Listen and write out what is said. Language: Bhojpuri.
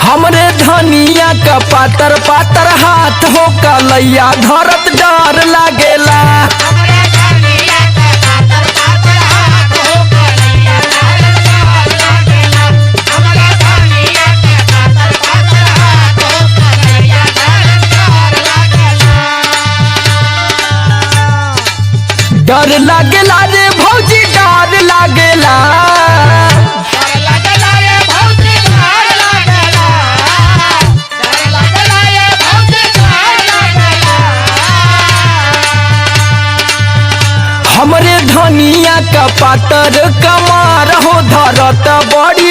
हमरे धनिया का पातर पातर हाथ हो कलैया धरत डर लागेला। डर लागेला रे भौजी डर लागेला। हमरे धनिया का पातर कमार हो धरत बड़ी